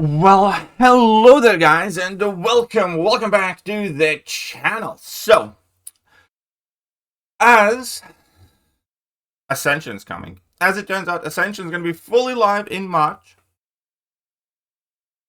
Well, hello there guys, and welcome back to the channel. So, as Ascension's coming, as it turns out, Ascension's going to be fully live in March.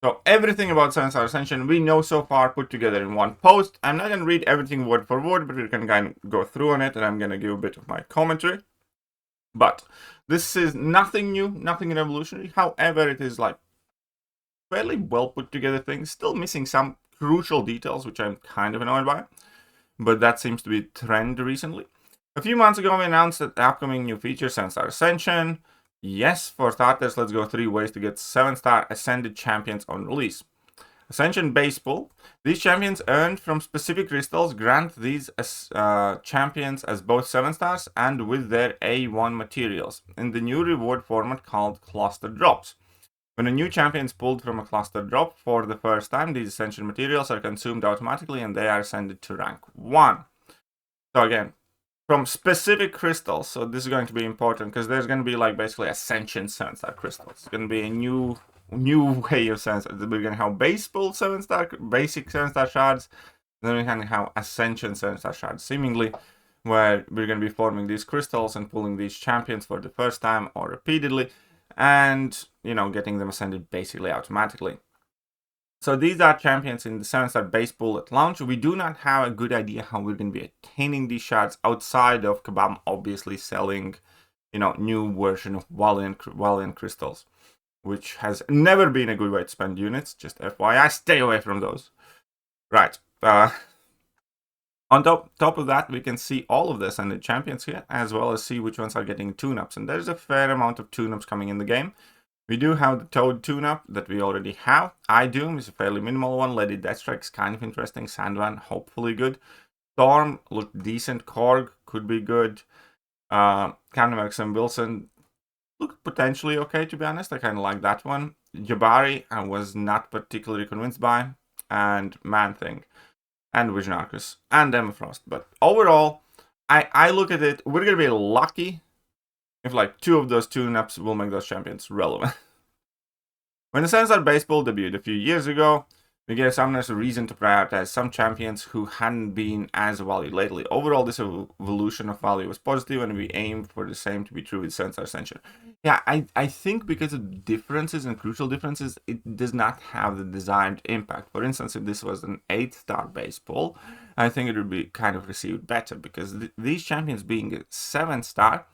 So everything about 7-Star Ascension we know so far put together in one post. I'm not going to read everything word for word, but we can kind of go through on it, and I'm going to give a bit of my commentary. But this is nothing new, nothing revolutionary. However, it is like fairly well put together things, still missing some crucial details, which I'm kind of annoyed by, but that seems to be a trend recently. A few months ago, we announced that the upcoming new feature, 7-Star Ascension. Yes, for starters, let's go 3 ways to get 7-Star Ascended champions on release. Ascension base pool. These champions earned from specific crystals grant these champions as both 7-stars and with their A1 materials in the new reward format called cluster drops. When a new champion is pulled from a cluster drop for the first time, these Ascension materials are consumed automatically and they are ascended to rank 1. So again, from specific crystals, so this is going to be important because there's going to be like basically Ascension 7-star crystals. It's going to be a new way of 7-star. We're going to have base pool 7-star, basic 7-star shards, then we're going to have Ascension 7-star shards, seemingly, where we're going to be forming these crystals and pulling these champions for the first time or repeatedly, and, you know, getting them ascended basically automatically. So these are champions in the 7-star base pool at launch. We do not have a good idea how we're going to be attaining these shards outside of Kabam obviously selling, you know, new version of Valiant crystals, which has never been a good way to spend units. Just FYI, stay away from those. Right. On top of that, we can see all of the ascended champions here, as well as see which ones are getting tune-ups. And there's a fair amount of tune-ups coming in the game. We do have the Toad tune-up that we already have. Doom is a fairly minimal one. Lady Deathstrike's kind of interesting. Sandvan, hopefully good. Storm looked decent. Korg could be good. Captain and Wilson looked potentially okay, to be honest. I kind of like that one. Jabari, I was not particularly convinced by. And Man-Thing. And Vision Arcus. And Emma Frost. But overall, I look at it, we're going to be lucky if like 2 of those tune-ups will make those champions relevant. When the 7-star base pool debuted a few years ago, we gave summoners a reason to prioritize some champions who hadn't been as valued lately. Overall, this evolution of value was positive, and we aim for the same to be true with 7-star Ascension. Yeah, I think because of differences and crucial differences, it does not have the desired impact. For instance, if this was an 8-star base pool, I think it would be kind of received better, because these champions being a 7-star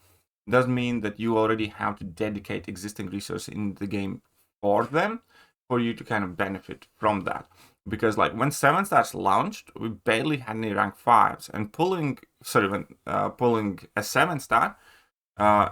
does mean that you already have to dedicate existing resources in the game for them, for you to kind of benefit from that. Because like when 7-stars launched, we barely had any rank 5s, and pulling a 7-star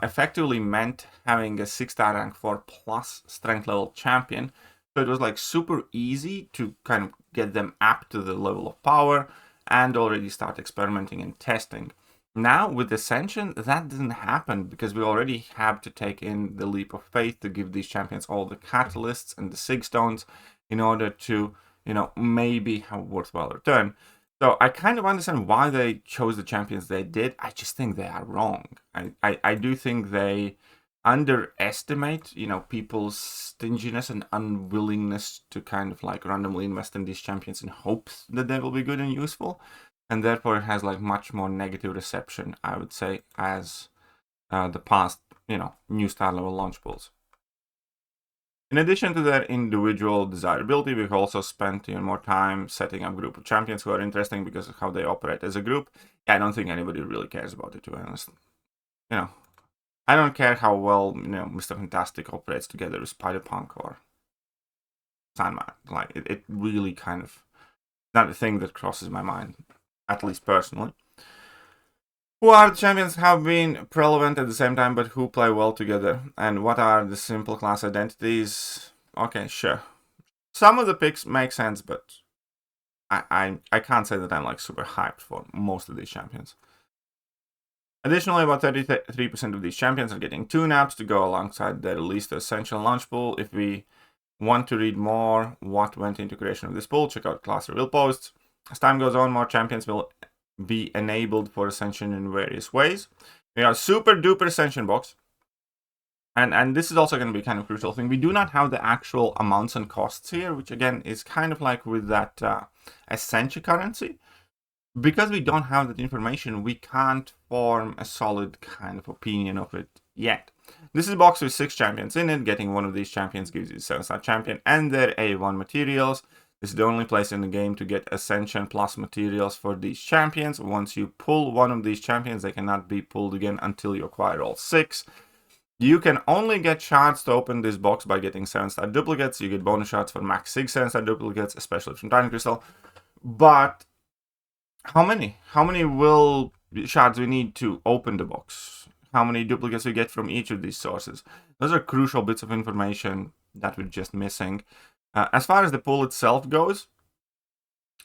effectively meant having a 6-star rank 4 plus strength level champion. So it was like super easy to kind of get them up to the level of power and already start experimenting and testing. Now, with Ascension, that doesn't happen because we already have to take in the leap of faith to give these champions all the catalysts and the sig stones in order to, you know, maybe have a worthwhile return. So I kind of understand why they chose the champions they did. I just think they are wrong. I do think they underestimate, you know, people's stinginess and unwillingness to kind of like randomly invest in these champions in hopes that they will be good and useful. And therefore it has like much more negative reception, I would say, as the past, you know, new star level launch pools. In addition to their individual desirability, we've also spent even more time setting up a group of champions who are interesting because of how they operate as a group. Yeah, I don't think anybody really cares about it, to be honest. You know, I don't care how well, you know, Mr. Fantastic operates together with Spider-Punk or Sandman. Like, it really kind of not a thing that crosses my mind, at least personally. Who are the champions have been relevant at the same time, but who play well together? And what are the simple class identities? Okay, sure. Some of the picks make sense, but I can't say that I'm like super hyped for most of these champions. Additionally, about 33% of these champions are getting tune-ups to go alongside their least essential launch pool. If we want to read more what went into creation of this pool, check out class reveal posts. As time goes on, more champions will be enabled for Ascension in various ways. We have super duper Ascension box. And this is also going to be kind of crucial thing. We do not have the actual amounts and costs here, which again is kind of like with that Ascension currency. Because we don't have that information, we can't form a solid kind of opinion of it yet. This is a box with 6 champions in it. Getting one of these champions gives you 7-star champion and their A1 materials. This is the only place in the game to get Ascension plus materials for these champions. Once you pull one of these champions, they cannot be pulled again until you acquire all 6. You can only get shards to open this box by getting 7-star duplicates. You get bonus shards for max 6 7-star duplicates, especially from Titan Crystal. But how many? How many shards we need to open the box? How many duplicates we get from each of these sources? Those are crucial bits of information that we're just missing. As far as the pool itself goes,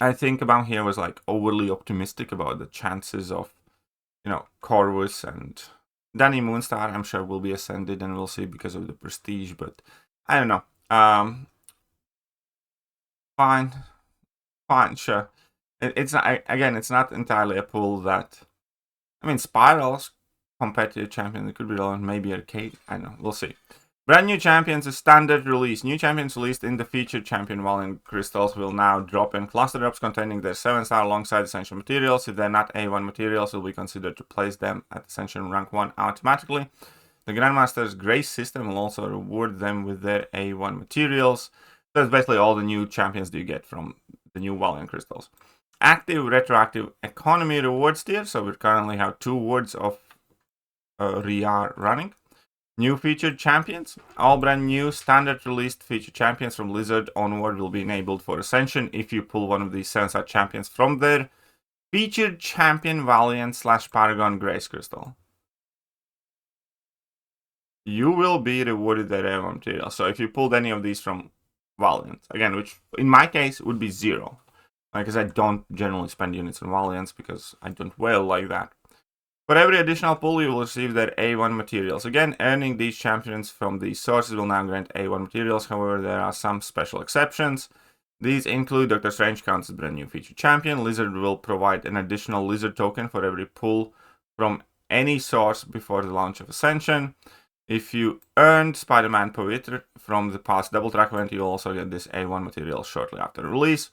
I think about here was like overly optimistic about the chances of, Corvus and Danny Moonstar. I'm sure will be ascended, and we'll see because of the prestige. But I don't know. Fine, sure. It's not, again, it's not entirely a pool that, Spirals, competitive champion, it could be relevant, maybe Arcade, I don't know, we'll see. Brand new champions, a standard release. New champions released in the featured champion Valiant crystals will now drop in cluster drops containing their 7-star alongside Ascension materials. If they're not A1 materials, it will be considered to place them at Ascension rank 1 automatically. The Grandmaster's Grace system will also reward them with their A1 materials. That's basically all the new champions that you get from the new Valiant crystals. Active retroactive economy rewards tier. So we currently have 2 awards of REAR running. New featured champions. All brand new standard released featured champions from Blizzard onward will be enabled for Ascension if you pull one of these 7-star champions from their featured champion Valiant / Paragon Grace Crystal. You will be rewarded their A1 material. So if you pulled any of these from Valiant, again, which in my case would be 0. Because I don't generally spend units on Valiants because I don't whale like that. For every additional pull, you will receive their A1 materials. Again, earning these champions from these sources will now grant A1 materials. However, there are some special exceptions. These include Dr. Strange counts as brand new featured champion. Lizard will provide an additional Lizard token for every pull from any source before the launch of Ascension. If you earned Spider-Man Pavitr from the past double track event, you'll also get this A1 material shortly after release.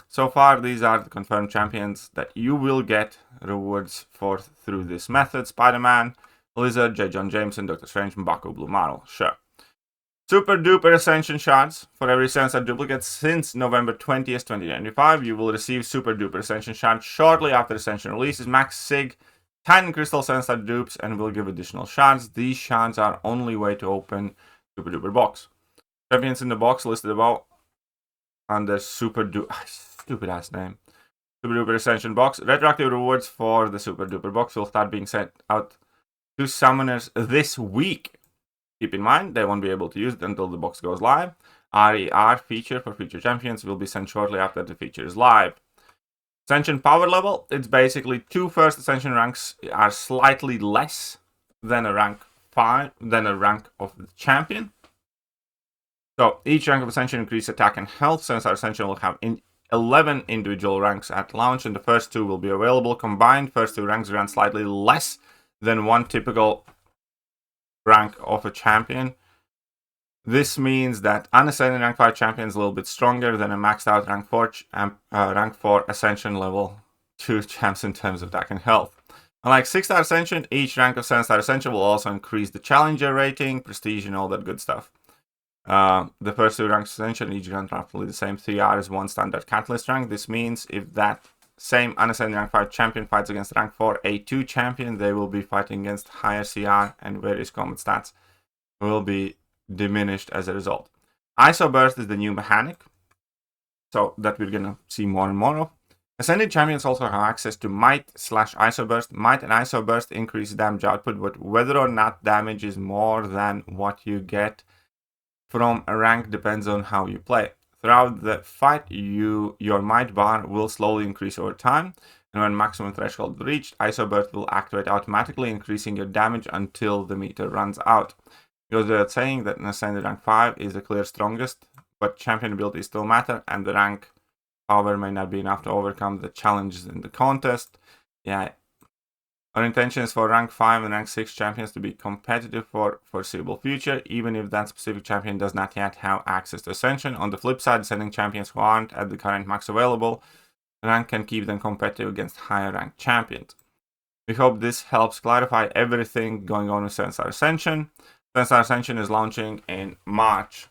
So far, these are the confirmed champions that you will get rewards for through this method. Spider-Man, Lizard, J. John Jameson, Dr. Strange, M'Baku, Blue Marvel. Sure. Super duper Ascension shards. For every 7-star duplicate since November 20th, 2095, you will receive super duper Ascension shards shortly after Ascension releases. Max Sig, Titan Crystal 7-star dupes, and will give additional shards. These shards are only way to open super duper box. Champions in the box listed above under super duper, stupid ass name, super duper Ascension box. Retroactive rewards for the super duper box will start being sent out to summoners this week. Keep in mind, they won't be able to use it until the box goes live. RER feature for feature champions will be sent shortly after the feature is live. Ascension power level, it's basically 2 first Ascension ranks are slightly less than a rank 5, than a rank of the champion. So each rank of Ascension increases attack and health. 7-star Ascension will have 11 individual ranks at launch, and the first 2 will be available. Combined, first 2 ranks grant slightly less than one typical rank of a champion. This means that unascended rank 5 champion is a little bit stronger than a maxed out rank 4 Ascension level 2 champs in terms of attack and health. Unlike 6-star Ascension, each rank of 7-star Ascension will also increase the challenger rating, prestige, and all that good stuff. The first 2 ranks Ascension each grant roughly the same 3R as 1 standard Catalyst rank. This means if that same unascended rank 5 champion fights against rank 4 A2 champion, they will be fighting against higher CR, and various combat stats will be diminished as a result. ISO Burst is the new mechanic, so that we're gonna see more and more of. Ascended champions also have access to Might / ISO Burst. Might and ISO Burst increase damage output, but whether or not damage is more than what you get from a rank depends on how you play. Throughout the fight, your Might bar will slowly increase over time, and when maximum threshold is reached, ISO Burst will activate automatically, increasing your damage until the meter runs out. Because they're saying that an Ascended rank 5 is the clear strongest, but champion abilities still matter, and the rank, however, may not be enough to overcome the challenges in the contest. Yeah, Our intention is for rank 5 and rank 6 champions to be competitive for foreseeable future, even if that specific champion does not yet have access to Ascension. On the flip side, sending champions who aren't at the current max available rank can keep them competitive against higher ranked champions. We hope this helps clarify everything going on with 7-star Ascension. 7-star Ascension is launching in March.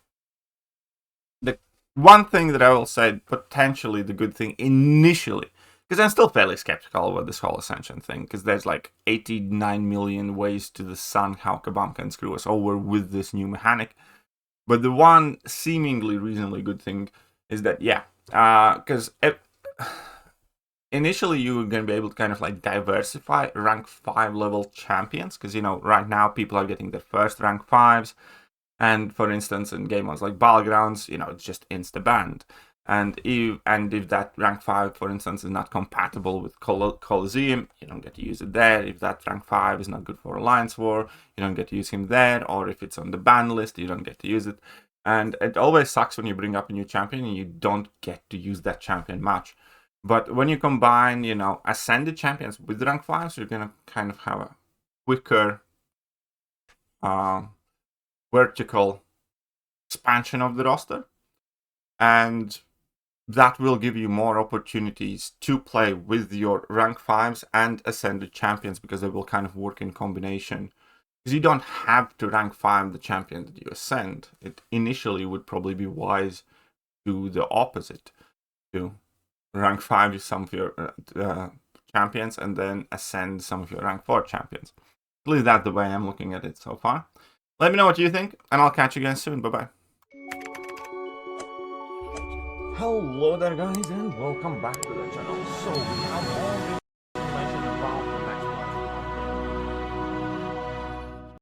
The one thing that I will say, potentially the good thing initially, because I'm still fairly skeptical about this whole Ascension thing, because there's like 89 million ways to the sun how Kabam can screw us over with this new mechanic. But the one seemingly reasonably good thing is that, yeah, because initially you were going to be able to kind of like diversify rank 5 level champions, because, you know, right now people are getting their first rank 5s, and for instance in game modes like Battlegrounds, you know, it's just insta-banned. And if that rank 5, for instance, is not compatible with Coliseum, you don't get to use it there. If that rank 5 is not good for Alliance War, you don't get to use him there. Or if it's on the ban list, you don't get to use it. And it always sucks when you bring up a new champion and you don't get to use that champion much. But when you combine, you know, ascended champions with rank 5s, you're going to kind of have a quicker vertical expansion of the roster. And that will give you more opportunities to play with your rank 5s and ascended champions, because they will kind of work in combination. Because you don't have to rank 5 the champion that you ascend. It initially would probably be wise to do the opposite, to rank 5 some of your champions and then ascend some of your rank 4 champions. At least that's the way I'm looking at it so far. Let me know what you think, and I'll catch you guys soon. Bye-bye. Hello there guys, and welcome back to the channel. So we have all